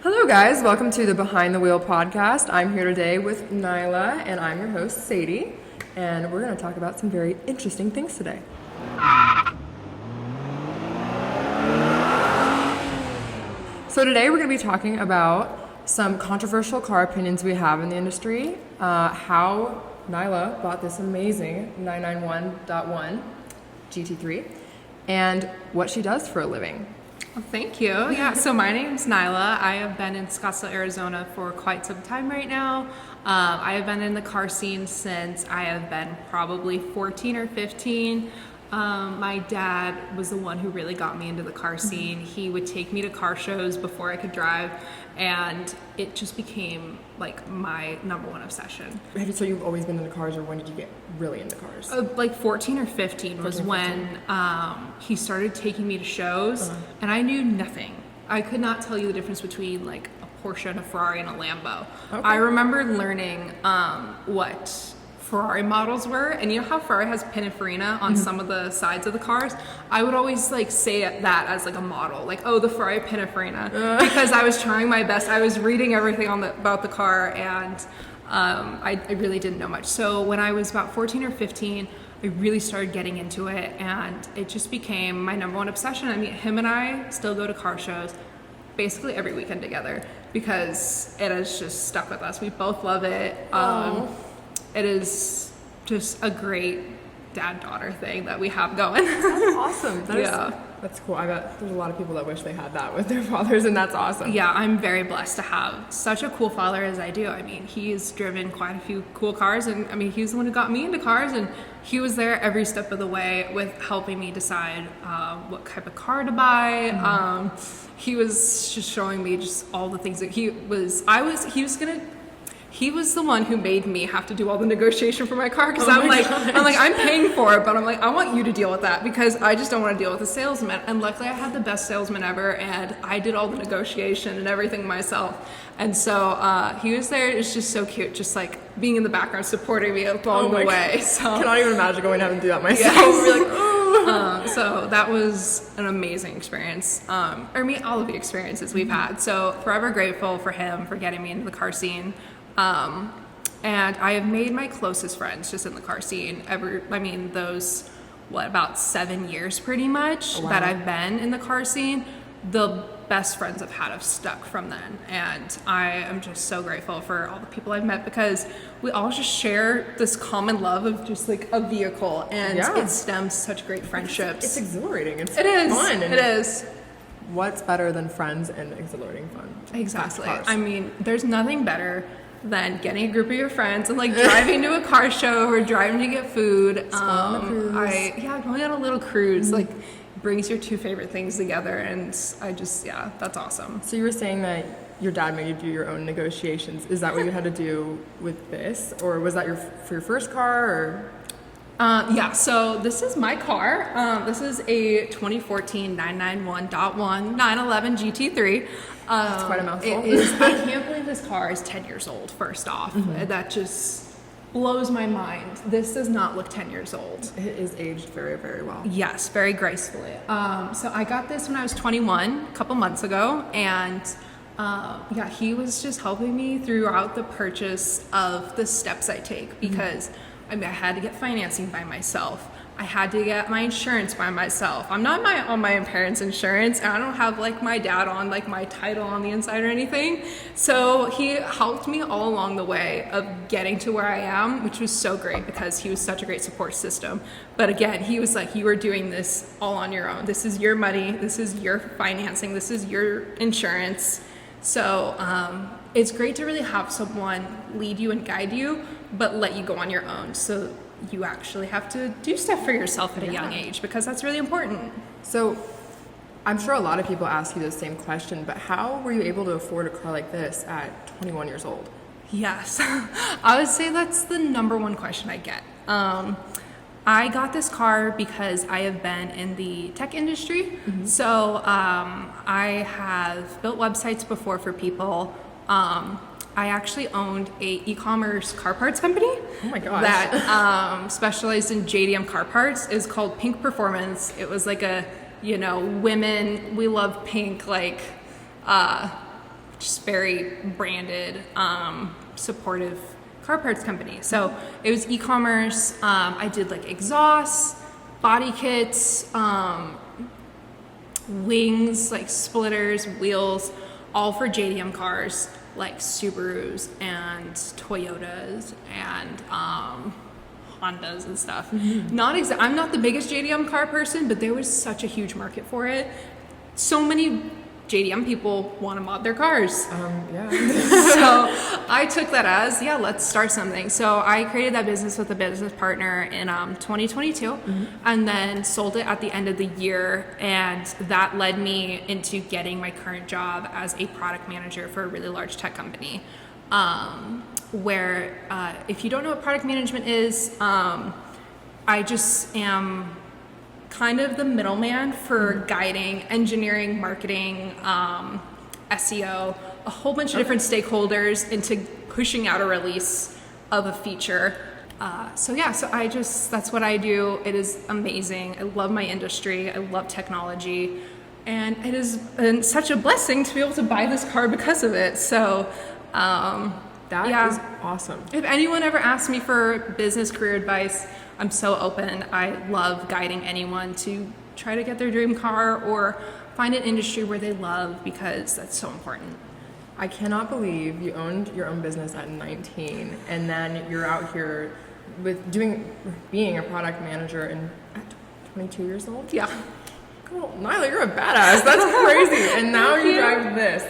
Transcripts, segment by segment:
Hello guys, welcome to the Behind the Wheel podcast. I'm here today with Nylah and I'm your host Sadie, and we're going to talk about some very interesting things today. So today we're going to be talking about some controversial car opinions we have in the industry, how Nylah bought this amazing 991.1 GT3, and what she does for a living. Well, thank you. Yeah, so my name's Nylah. I have been in Scottsdale, Arizona for quite some time right now. I have been in the car scene since I have been probably 14 or 15. My dad was the one who really got me into the car scene. He would take me to car shows before I could drive, and it just became like my number one obsession. So you've always been into cars, or when did you get really into cars? Like 14 or 15 was when he started taking me to shows, and I knew nothing. I could not tell you the difference between like a Porsche and a Ferrari and a Lambo. Okay. I remember learning what Ferrari models were, and you know how Ferrari has Pininfarina on some of the sides of the cars? I would always like say that as like a model, like, oh, the Ferrari Pininfarina, because I was trying my best. I was reading everything about the car, and I really didn't know much. So when I was about 14 or 15, I really started getting into it, and it just became my number one obsession. I mean, him and I still go to car shows basically every weekend together because it has just stuck with us. We both love it. It is just a great dad-daughter thing that we have going. That's awesome. That's cool. I bet there's a lot of people that wish they had that with their fathers, and that's awesome. Yeah, I'm very blessed to have such a cool father as I do. I mean, he's driven quite a few cool cars, and I mean, he's the one who got me into cars, and he was there every step of the way with helping me decide what type of car to buy. He was just showing me just all the things that he was the one who made me have to do all the negotiation for my car, because I'm paying for it, but I'm like, I want you to deal with that because I just don't want to deal with the salesman. And luckily I had the best salesman ever, and I did all the negotiation and everything myself. And so he was there. It's just so cute, just like being in the background supporting me along the way. So I cannot even imagine going to have to do that myself. Yes. So that was an amazing experience. All of the experiences we've had. So forever grateful for him for getting me into the car scene. And I have made my closest friends just in the car scene about 7 years pretty much that I've been in the car scene. The best friends I've had have stuck from then, and I am just so grateful for all the people I've met because we all just share this common love of just like a vehicle, and it stems such great friendships. It's exhilarating. It is fun. It is. What's better than friends and exhilarating fun? Exactly. I mean, there's nothing better than getting a group of your friends and like driving to a car show or driving to get food. Going on So you were saying that your dad made you do your own negotiations. Is that what you had to do with this, or was that for your first car? Or so this is my car. This is a 2014 991.1 911 GT3. That's quite a mouthful. It is. I can't believe this car is 10 years old, first off. That just blows my mind. This does not look 10 years old. It is aged very, very well. Yes, very gracefully. So I got this when I was 21, a couple months ago, and he was just helping me throughout the purchase of the steps I take because I had to get financing by myself. I had to get my insurance by myself. I'm not on my parents' insurance, and I don't have like my dad on like my title on the inside or anything. So he helped me all along the way of getting to where I am, which was so great because he was such a great support system. But again, he was like, you are doing this all on your own. This is your money. This is your financing. This is your insurance. So it's great to really have someone lead you and guide you, but let you go on your own. So you actually have to do stuff for yourself at a young age because that's really important. So I'm sure a lot of people ask you the same question, but how were you able to afford a car like this at 21 years old? Yes, I would say that's the number one question I get. I got this car because I have been in the tech industry. So I have built websites before for people. I actually owned a e-commerce car parts company. Oh my gosh. That specialized in JDM car parts. Is called Pink Performance. It was like a, women, we love pink, like just very branded, supportive car parts company. So it was e-commerce. I did like exhausts, body kits, wings, like splitters, wheels, all for JDM cars, like Subarus and Toyotas and Hondas and stuff. I'm not the biggest JDM car person, but there was such a huge market for it. So many JDM people want to mod their cars. Yeah. So I took that as, let's start something. So I created that business with a business partner in 2022 and then sold it at the end of the year. And that led me into getting my current job as a product manager for a really large tech company. Where if you don't know what product management is, I just am kind of the middleman for guiding engineering, marketing, SEO, a whole bunch of different stakeholders into pushing out a release of a feature. So that's what I do. It is amazing. I love my industry. I love technology. And it is such a blessing to be able to buy this car because of it. So that is awesome. If anyone ever asks me for business career advice, I'm so open. I love guiding anyone to try to get their dream car or find an industry where they love, because that's so important. I cannot believe you owned your own business at 19 and then you're out here with being a product manager at 22 years old? Yeah. Cool. Nylah, you're a badass. That's crazy. And now you drive this.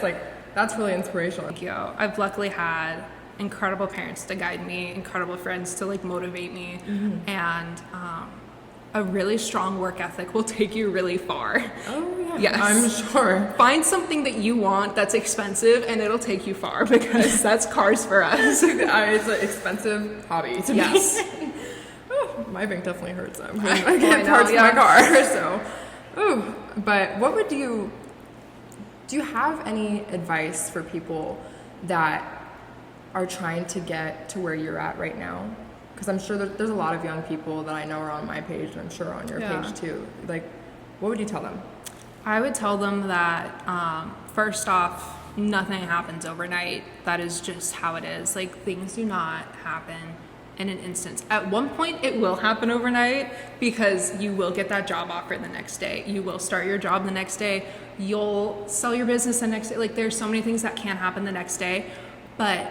That's really inspirational. Thank you. I've luckily had incredible parents to guide me, incredible friends to motivate me, and a really strong work ethic will take you really far. Oh yeah, yes, I'm sure. Find something that you want that's expensive, and it'll take you far, because that's cars for us. It's an expensive hobby to me. Oh, my bank definitely hurts. I get parts for my car. So, but what would do you have any advice for people that are trying to get to where you're at right now? Because I'm sure there's a lot of young people that I know are on my page, and I'm sure on your page too. What would you tell them? I would tell them that first off, nothing happens overnight. That is just how it is. Things do not happen in an instance. At one point, it will happen overnight, because you will get that job offer the next day. You will start your job the next day. You'll sell your business the next day. There's so many things that can happen the next day, but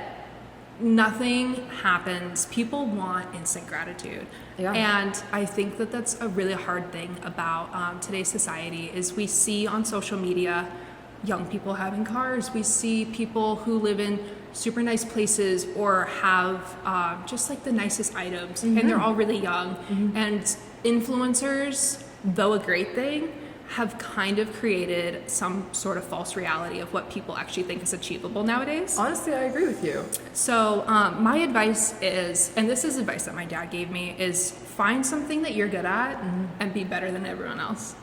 nothing happens. People want instant gratitude. Yeah. And I think that that's a really hard thing about today's society is we see on social media young people having cars. We see people who live in super nice places or have just the nicest items, and they're all really young. And influencers, though a great thing, have kind of created some sort of false reality of what people actually think is achievable nowadays. Honestly, I agree with you. So my advice is, and this is advice that my dad gave me, is find something that you're good at and be better than everyone else.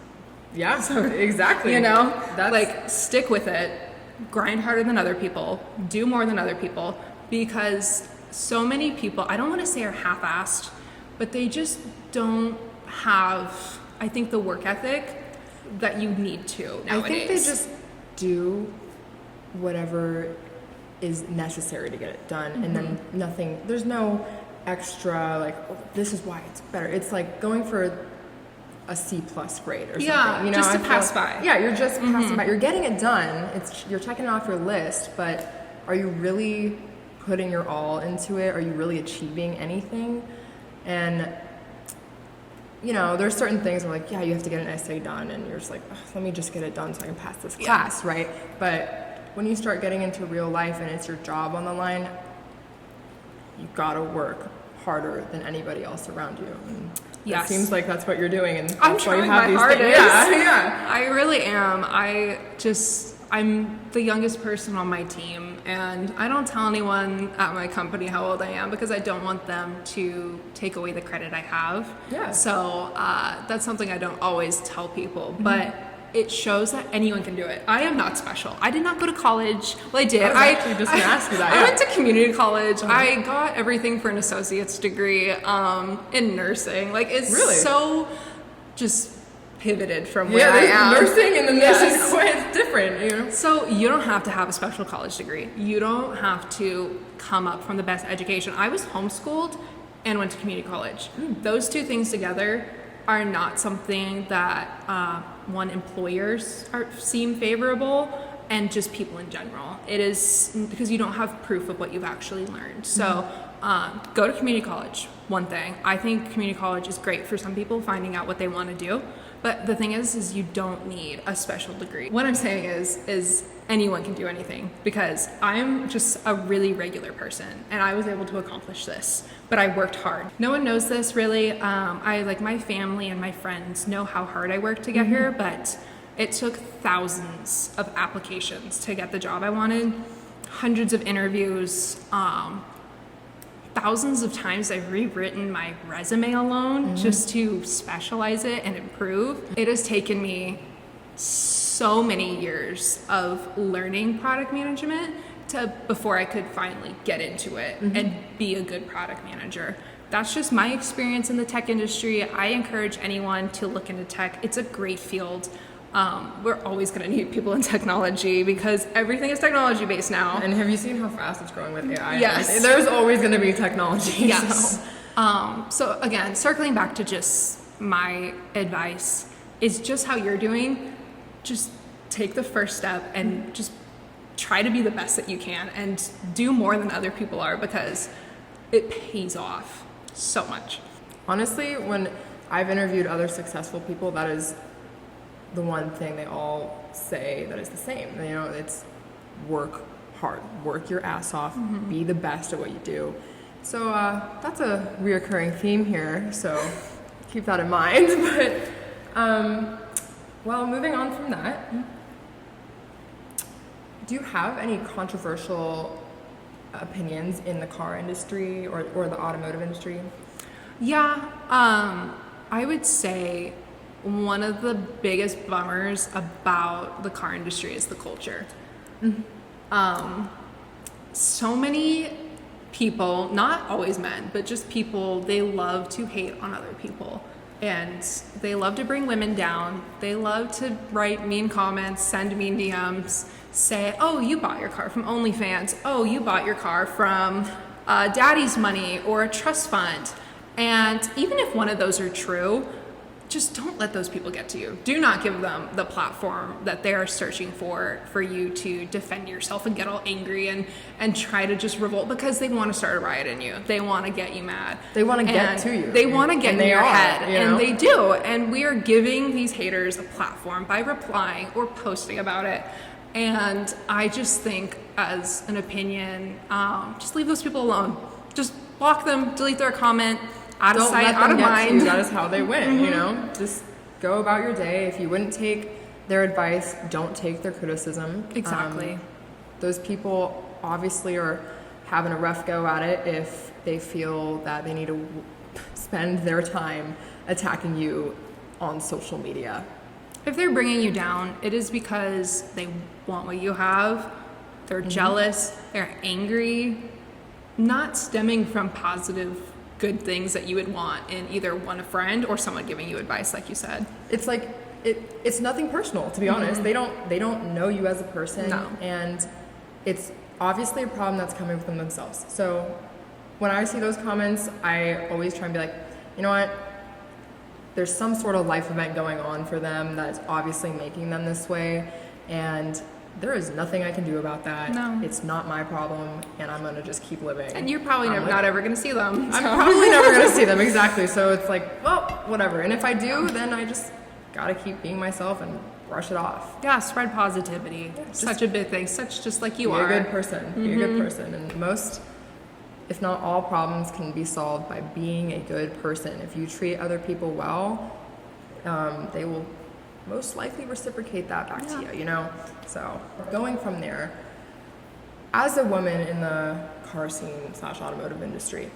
Yeah, so exactly. That's stick with it, grind harder than other people, do more than other people, because so many people, I don't want to say are half-assed, but they just don't have, I think, the work ethic that you need to nowadays. I think they just do whatever is necessary to get it done, and then there's no extra this is why it's better. It's going for a C+ grade or something. Just to pass by. Yeah, you're just passing by. You're getting it done. You're checking it off your list, but are you really putting your all into it? Are you really achieving anything? And there's certain things where you have to get an essay done, and you're just let me just get it done so I can pass this class, right? But when you start getting into real life and it's your job on the line, you gotta work harder than anybody else around you. And it seems like that's what you're doing, and that's I'm why you trying have my these hardest. things. Yeah. I really am. I'm the youngest person on my team, and I don't tell anyone at my company how old I am, because I don't want them to take away the credit I have. Yeah. So that's something I don't always tell people, but it shows that anyone can do it. I am not special. I did not go to college. Well, I did. I was actually just going to ask you that. I went to community college. I got everything for an associate's degree in nursing. It's really? so just pivoted from where I am. Nursing, and then this Yes. is quite different, you know? So you don't have to have a special college degree. You don't have to come up from the best education. I was homeschooled and went to community college. Those two things together are not something that employers seem favorable, and just people in general. It is because you don't have proof of what you've actually learned. So go to community college. One thing, I think community college is great for some people finding out what they want to do. But the thing is you don't need a special degree. What I'm saying is anyone can do anything, because I'm just a really regular person and I was able to accomplish this, but I worked hard. No one knows this really. I like my family and my friends know how hard I worked to get here, but it took thousands of applications to get the job I wanted, hundreds of interviews, thousands of times I've rewritten my resume alone just to specialize it and improve. It has taken me so many years of learning product management before I could finally get into it and be a good product manager. That's just my experience in the tech industry. I encourage anyone to look into tech. It's a great field. We're always going to need people in technology because everything is technology based now. And have you seen how fast it's growing with AI? Yes. There's always going to be technology. Yes. So again, circling back to just my advice is just how you're doing. Just take the first step and just try to be the best that you can and do more than other people are, because it pays off so much. Honestly, when I've interviewed other successful people, that is the one thing they all say that is the same. You know, it's work hard, work your ass off, be the best at what you do. So that's a reoccurring theme here, so keep that in mind. But well, moving on from that, do you have any controversial opinions in the car industry or the automotive industry? Yeah, I would say one of the biggest bummers about the car industry is the culture. So many people, not always men, but just people, they love to hate on other people. And they love to bring women down. They love to write mean comments, send mean DMs, say, oh, you bought your car from OnlyFans. Oh, you bought your car from daddy's money or a trust fund. And even if one of those are true, just don't let those people get to you. Do not give them the platform that they are searching for you to defend yourself and get all angry and try to just revolt, because they want to start a riot in you. They want to get you mad. They want to get to you. They want to get in your head. You know? And they do. And we are giving these haters a platform by replying or posting about it. And I just think, as an opinion, just leave those people alone. Just block them, delete their comment. Out of sight, out of mind. That is how they win, you know? Just go about your day. If you wouldn't take their advice, don't take their criticism. Exactly. Those people obviously are having a rough go at it if they feel that they need to spend their time attacking you on social media. If they're bringing you down, it is because they want what you have. They're jealous. They're angry. Not stemming from positive good things that you would want in either a friend or someone giving you advice, like you said. It's like it's nothing personal, to be honest. They don't know you as a person. No. And it's obviously a problem that's coming from themselves. So when I see those comments, I always try and be like, you know what? There's some sort of life event going on for them that's obviously making them this way, and there is nothing I can do about that. No. It's not my problem, and I'm gonna just keep living. And you're probably not ever going to see them. I'm probably never gonna see them, exactly. So it's like, well, whatever. And if I do, then I just gotta keep being myself and brush it off. Yeah, spread positivity. Such a big thing. Such just like you are. Be a good person. Be a good person. And most, if not all, problems can be solved by being a good person. If you treat other people well, they will most likely reciprocate that back to you, you know? So going from there, as a woman in the car scene / automotive industry,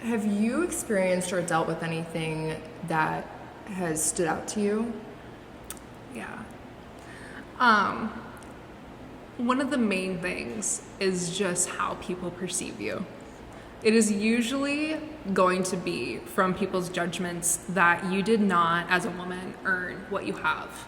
have you experienced or dealt with anything that has stood out to you? Yeah. One of the main things is just how people perceive you. It is usually going to be from people's judgments that you did not, as a woman, earn what you have.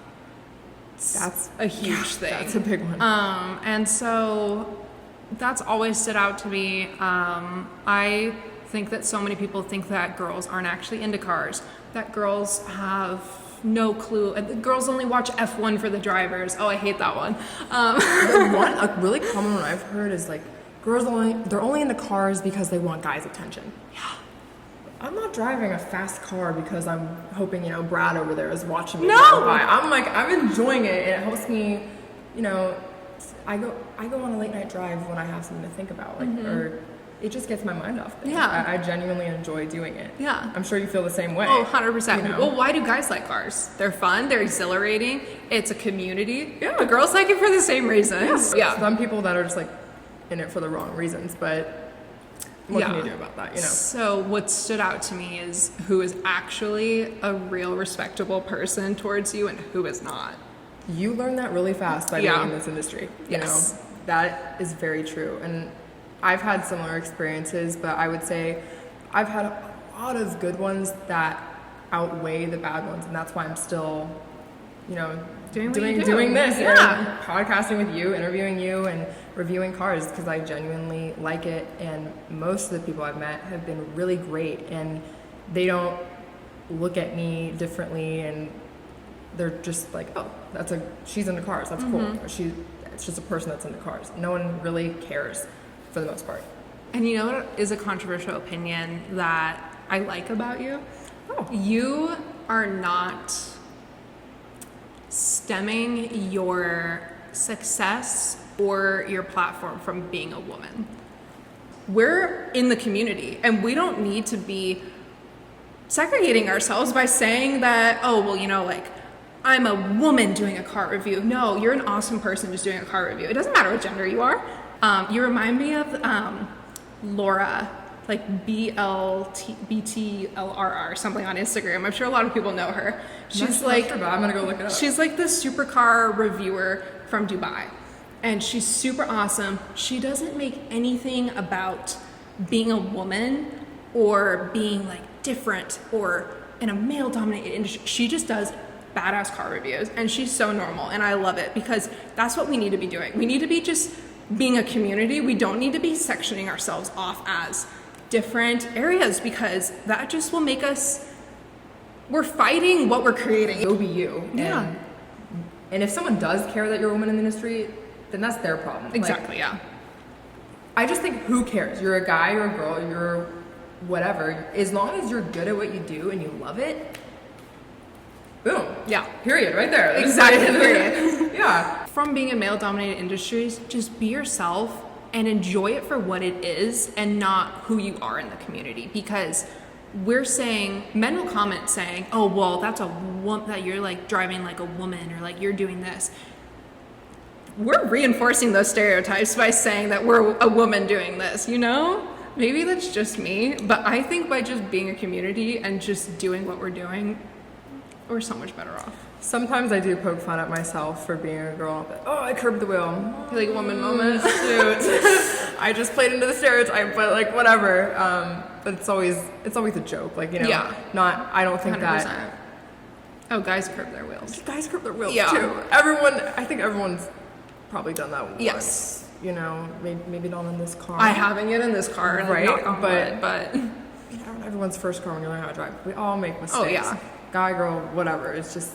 That's a huge thing. That's a big one. And so that's always stood out to me. I think that so many people think that girls aren't actually into cars, that girls have no clue. Girls only watch F1 for the drivers. Oh, I hate that one. A really common one I've heard is like, they're only into cars because they want guys' attention. Yeah. I'm not driving a fast car because I'm hoping, Brad over there is watching me. No! Go by. I'm enjoying it, and it helps me, I go on a late night drive when I have something to think about, or it just gets my mind off things. Yeah. I genuinely enjoy doing it. Yeah. I'm sure you feel the same way. Oh, 100%. Well, why do guys like cars? They're fun, they're exhilarating, it's a community. Yeah. The girls like it for the same reasons. Yeah. Some people that are just like in it for the wrong reasons, but what can you do about that, So what stood out to me is who is actually a real respectable person towards you and who is not. You learn that really fast by being in this industry. Yes. That is very true. And I've had similar experiences, but I would say I've had a lot of good ones that outweigh the bad ones, and that's why I'm still, doing this, and podcasting with you, interviewing you, and reviewing cars, because I genuinely like it. And most of the people I've met have been really great, and they don't look at me differently, and they're just like, oh, she's into cars, that's cool. Or it's just a person that's into cars. No one really cares for the most part. And you know what is a controversial opinion that I like about you? Oh. You are not stemming your success or your platform from being a woman. We're in the community, and we don't need to be segregating ourselves by saying that, oh, well, I'm a woman doing a car review. No, you're an awesome person just doing a car review. It doesn't matter what gender you are. You remind me of Laura, like BTLRR, something on Instagram. I'm sure a lot of people know her. She's I'm gonna go look it up. She's like the supercar reviewer from Dubai, and she's super awesome. She doesn't make anything about being a woman or being like different or in a male-dominated industry. She just does badass car reviews, and she's so normal, and I love it, because that's what we need to be doing. We need to be just being a community. We don't need to be sectioning ourselves off as different areas, because that just will make us, we're fighting what we're creating. Go be you. Yeah. And if someone does care that you're a woman in the industry, then that's their problem. Exactly. Yeah. I just think, who cares? You're a guy, you're a girl, you're whatever. As long as you're good at what you do and you love it, boom. Yeah. Period. Right there. Exactly. Period. Yeah. From being in male-dominated industries, just be yourself and enjoy it for what it is and not who you are in the community. Because we're saying, men will comment saying, oh, well, that's that you're like driving like a woman, or like you're doing this. We're reinforcing those stereotypes by saying that we're a woman doing this, Maybe that's just me, but I think by just being a community and just doing what we're doing, we're so much better off. Sometimes I do poke fun at myself for being a girl, but I curbed the wheel. Like a woman moment. Shoot. I just played into the stereotype, but like whatever. But it's always a joke. Like, Yeah. I don't think 100%. that. Oh, guys curb their wheels. Guys curb their wheels Yeah. too. I think everyone's probably done that once. Yes. Maybe not in this car. I haven't yet in this car, right? But everyone's first car when you learn how to drive. We all make mistakes. Oh, yeah. Guy, girl, whatever. It's just,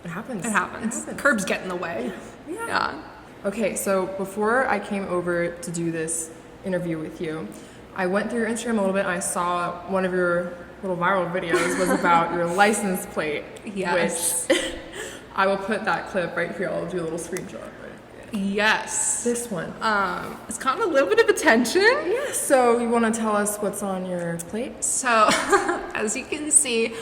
it happens. It happens. Curbs get in the way. Yeah. Okay, so before I came over to do this interview with you, I went through your Instagram a little bit, and I saw one of your little viral videos was about your license plate. Yes. Which I will put that clip right here. I'll do a little screenshot. Yes. This one. It's gotten a little bit of attention. Yeah. So you want to tell us what's on your plate? So, as you can see,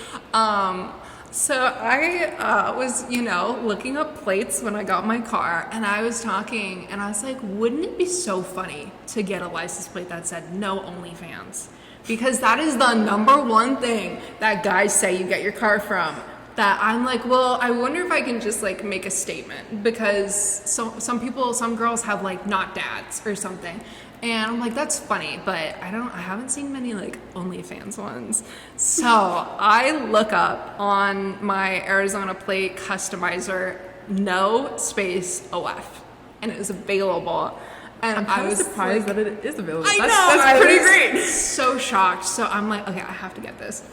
so I was, looking up plates when I got my car, and I was talking, and I was like, wouldn't it be so funny to get a license plate that said no OnlyFans? Because that is the number one thing that guys say you get your car from. that I'm like, well, I wonder if I can just like make a statement, because some girls have like not dads or something. And I'm like, that's funny, but I haven't seen many like OnlyFans ones. So I look up on my Arizona plate customizer, no space OF, and it was available. And I'm kind I of was surprised like, that it is available. I know, That's pretty I was great. so shocked. So I'm like, okay, I have to get this.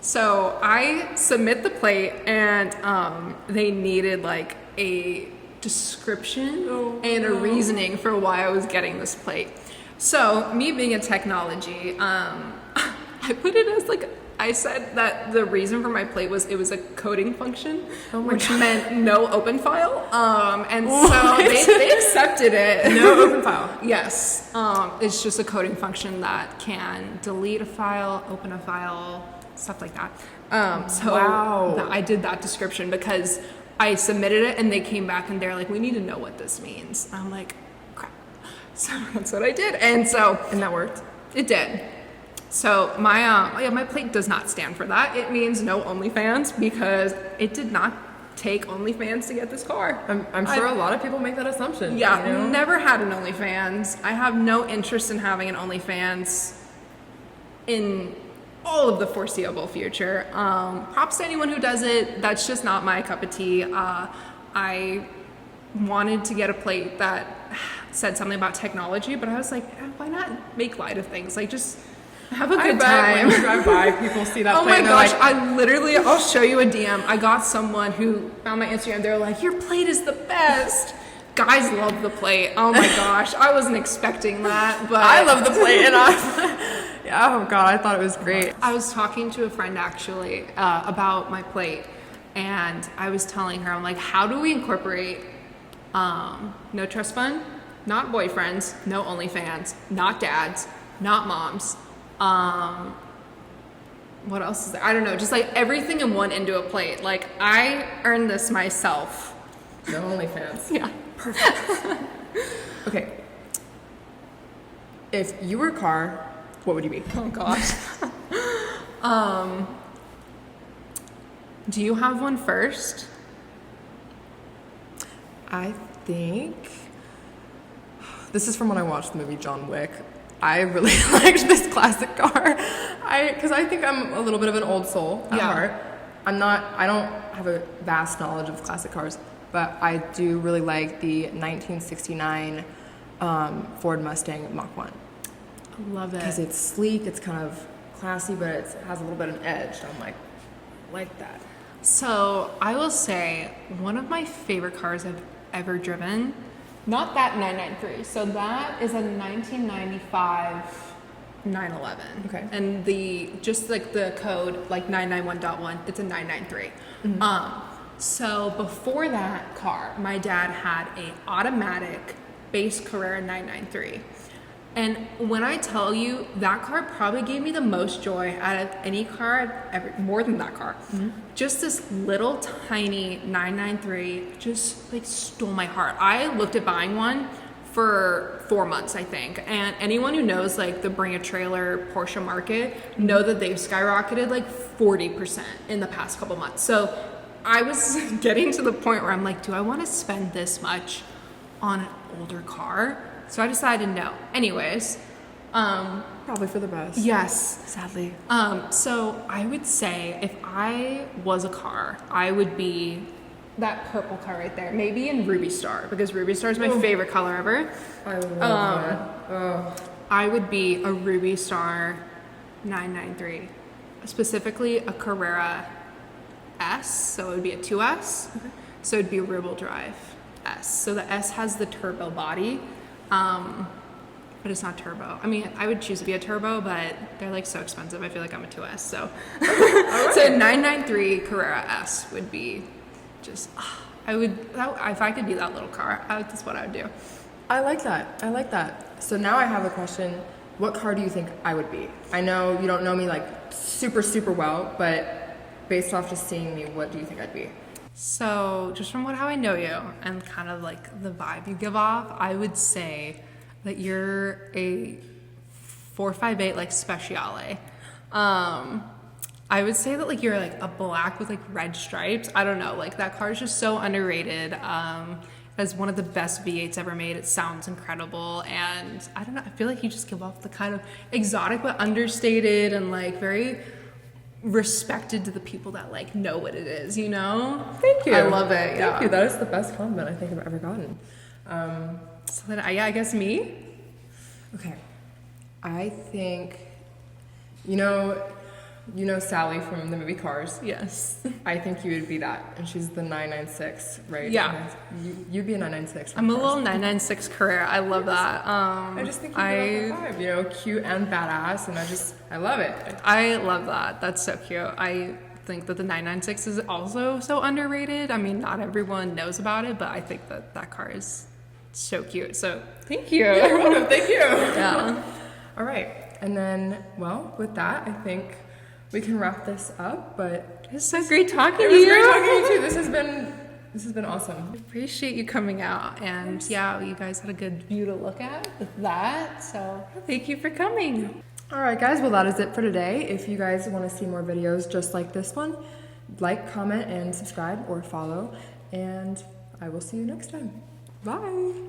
So I submit the plate, and they needed like a description and a reasoning for why I was getting this plate. So me being in technology, I put it as like, I said that the reason for my plate was it was a coding function, which meant no open file. And so they accepted it. No open file. Yes. It's just a coding function that can delete a file, open a file, stuff like that. Wow. I did that description because I submitted it and they came back and they're like, we need to know what this means. I'm like, crap. So that's what I did. And that worked? It did. So my plate does not stand for that. It means no OnlyFans, because it did not take OnlyFans to get this car. I'm sure a lot of people make that assumption. Yeah, you know? never had an OnlyFans. I have no interest in having an OnlyFans in all of the foreseeable future. Props to anyone who does it. That's just not my cup of tea. I wanted to get a plate that said something about technology, but I was like, why not make light of things? Like, just have a good time. When you drive by, people see that Oh plate my and gosh, they're like, I'll show you a DM. I got someone who found my Instagram. They're like, your plate is the best. Guys love the plate. Oh my gosh, I wasn't expecting that, but I love the plate, and oh god, I thought it was great. I was talking to a friend actually about my plate, and I was telling her, I'm like, how do we incorporate no trust fund, not boyfriends, no OnlyFans, not dads, not moms, what else is there? I don't know, just like everything in one into a plate. Like, I earned this myself. No OnlyFans. Yeah. Perfect. Okay. If you were a car, what would you be? Oh gosh. Do you have one first? I think this is from when I watched the movie John Wick. I really liked this classic car. Because I think I'm a little bit of an old soul at heart. I don't have a vast knowledge of classic cars, but I do really like the 1969 Ford Mustang Mach 1. I love it. Because it's sleek, it's kind of classy, but it has a little bit of an edge. So I'm like that. So I will say one of my favorite cars I've ever driven, not that 993. So that is a 1995 911. Okay. And just like the code, like 991.1, it's a 993. So before that car, my dad had a automatic base Carrera 993. And when I tell you, that car probably gave me the most joy out of any car I've ever, more than that car. Mm-hmm. Just this little tiny 993 just like stole my heart. I looked at buying one for 4 months, I think. And anyone who knows like the bring a trailer Porsche market know that they've skyrocketed like 40% in the past couple months. So I was getting to the point where I'm like, do I want to spend this much on an older car? So I decided no. Anyways, probably for the best. Yes. Sadly. So I would say if I was a car, I would be that purple car right there. Maybe in Ruby Star, because Ruby Star is my favorite color ever. I love that. Oh. I would be a Ruby Star 993, specifically a Carrera S, so it would be a 2S. Okay. So it'd be a rear-wheel drive S. So the S has the turbo body. But it's not turbo. I mean, I would choose to be a turbo, but they're like so expensive. I feel like I'm a 2S. So, so 993 Carrera S would be just. If I could be that little car, that's what I would do. I like that. So now I have a question. What car do you think I would be? I know you don't know me like super, super well, but based off just seeing me, what do you think I'd be? So just from how I know you and kind of like the vibe you give off, I would say that you're a 458 like Speciale. I I would say that like you're like a black with like red stripes. I don't know, like that car is just so underrated. As one of the best V8s ever made. It sounds incredible, and I don't know, I feel like you just give off the kind of exotic but understated and like very respected to the people that like know what it is, you know? Thank you. I love it. Yeah. Thank you. That is the best compliment I think I've ever gotten. So then, I guess me. Okay. I think, you know Sally from the movie Cars? Yes. I think you would be that. And she's the 996, right? Yeah. You'd be a 996. I'm a little 996 career. I love that. I just think you'd be like a 5, cute and badass, and I love it. I love that. That's so cute. I think that the 996 is also so underrated. I mean, not everyone knows about it, but I think that that car is so cute. So thank you. You're welcome. Thank you. Yeah. All right. And then, well, with that, I think we can wrap this up, but It's so great talking it to was you. great talking to you too. This has been awesome. Appreciate you coming out, and yeah, you guys had a good view to look at with that. So thank you for coming. All right, guys. Well, that is it for today. If you guys want to see more videos just like this one, like, comment, and subscribe or follow. And I will see you next time. Bye.